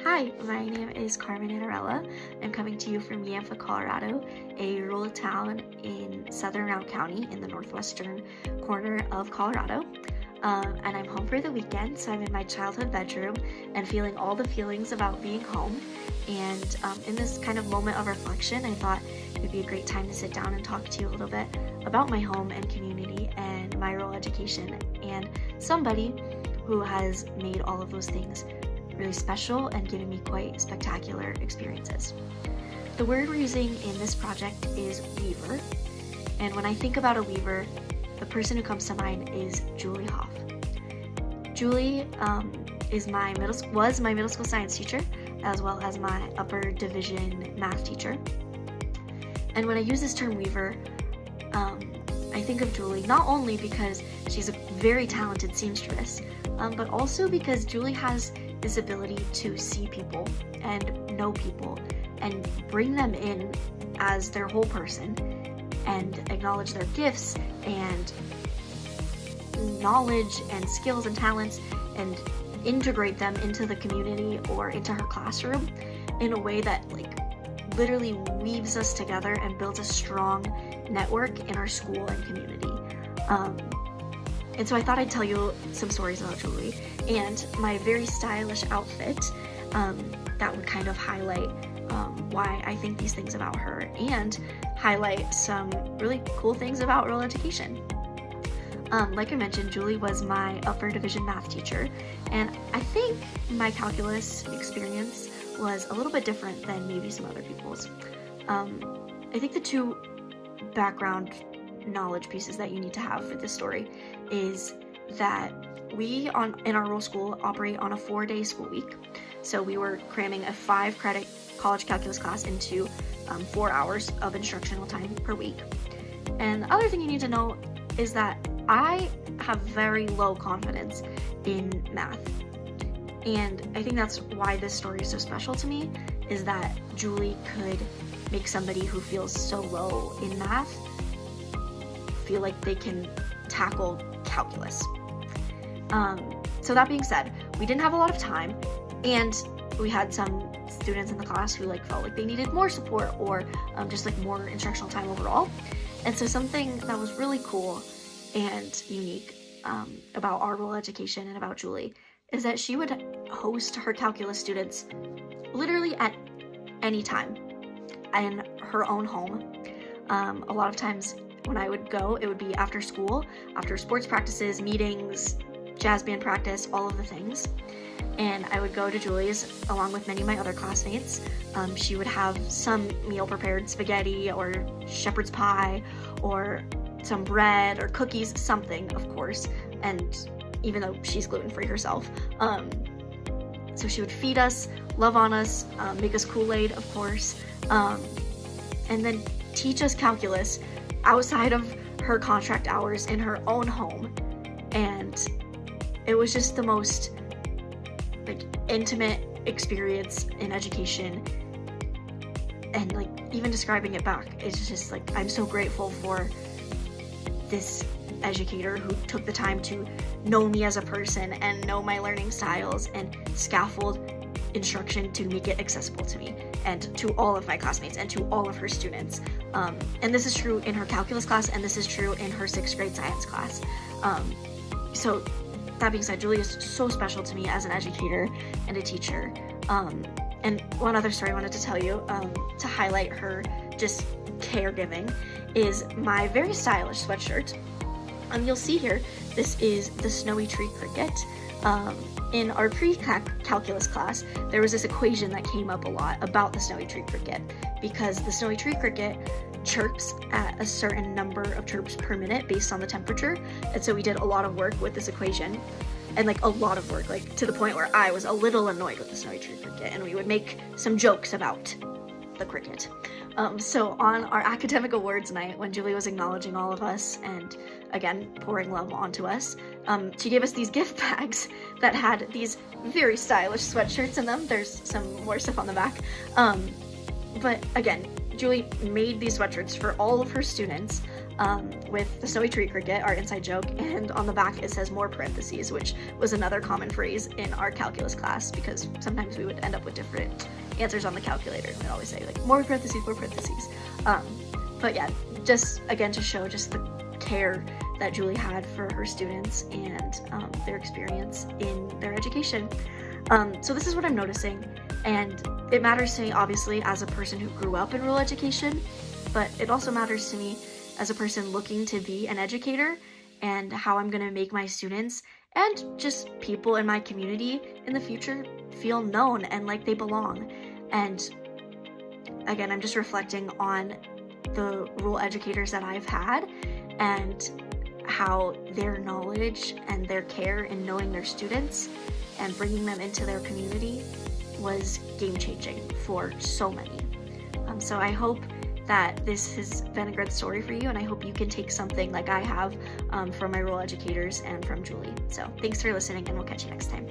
Hi, my name is Carmen. I'm coming to you from Yampa, Colorado, a rural town in southern Round County in the northwestern corner of Colorado. And I'm home for the weekend, so I'm in my childhood bedroom and feeling all the feelings about being home. And in this kind of moment of reflection, I thought it would be a great time to sit down and talk to you a little bit about my home and community and my rural education and somebody who has made all of those things really special and given me quite spectacular experiences. The word we're using in this project is weaver, and when I think about a weaver, the person who comes to mind is Julie Hoff. Julie was my middle school science teacher, as well as my upper division math teacher. And when I use this term weaver, I think of Julie not only because she's a very talented seamstress, but also because Julie has this ability to see people and know people and bring them in as their whole person and acknowledge their gifts and knowledge and skills and talents and integrate them into the community or into her classroom in a way that literally weaves us together and builds a strong network in our school and community. And so I thought I'd tell you some stories about Julie and my very stylish outfit that would kind of highlight why I think these things about her and highlight some really cool things about rural education. Like I mentioned, Julie was my upper division math teacher, and I think my calculus experience was a little bit different than maybe some other people's. I think the two background knowledge pieces that you need to have for this story is that we in our rural school operate on a 4-day school week. So we were cramming a 5-credit college calculus class into 4 hours of instructional time per week. And the other thing you need to know is that I have very low confidence in math. And I think that's why this story is so special to me, is that Julie could make somebody who feels so low in math feel like they can tackle calculus. So that being said, we didn't have a lot of time, and we had some students in the class who felt like they needed more support or just more instructional time overall. And so something that was really cool and unique about our rural education and about Julie is that she would host her calculus students literally at any time in her own home. A lot of times when I would go, it would be after school, after sports practices, meetings, jazz band practice, all of the things. And I would go to Julie's along with many of my other classmates. She would have some meal prepared, spaghetti or shepherd's pie or some bread or cookies, something, of course, and even though she's gluten-free herself. So she would feed us, love on us, make us Kool-Aid, of course, and then teach us calculus outside of her contract hours in her own home. And it was just the most intimate experience in education, and even describing it back, it's just I'm so grateful for this educator who took the time to know me as a person and know my learning styles and scaffold instruction to make it accessible to me and to all of my classmates and to all of her students. And this is true in her calculus class, and this is true in her 6th grade science class. So that being said, Julie is so special to me as an educator and a teacher. And one other story I wanted to tell you to highlight her just caregiving is my very stylish sweatshirt. You'll see here, this is the snowy tree cricket. In our pre-calculus class, there was this equation that came up a lot about the snowy tree cricket, because the snowy tree cricket chirps at a certain number of chirps per minute based on the temperature. And so we did a lot of work with this equation, and a lot of work, to the point where I was a little annoyed with the snowy tree cricket, and we would make some jokes about the cricket. So on our academic awards night, when Julie was acknowledging all of us and again pouring love onto us, she gave us these gift bags that had these very stylish sweatshirts in them. There's some more stuff on the back, but again, Julie made these sweatshirts for all of her students with the snowy tree cricket, our inside joke, and on the back it says more parentheses, which was another common phrase in our calculus class because sometimes we would end up with different answers on the calculator. We'd always say like more parentheses, more parentheses. But yeah, just again to show just the care that Julie had for her students and their experience in their education. So this is what I'm noticing, and it matters to me obviously as a person who grew up in rural education, but it also matters to me as a person looking to be an educator and how I'm going to make my students and just people in my community in the future feel known and like they belong. And again, I'm just reflecting on the rural educators that I've had and how their knowledge and their care in knowing their students and bringing them into their community was game-changing for so many. So I hope that this has been a good story for you, and I hope you can take something like I have from my rural educators and from Julie. So thanks for listening, and we'll catch you next time.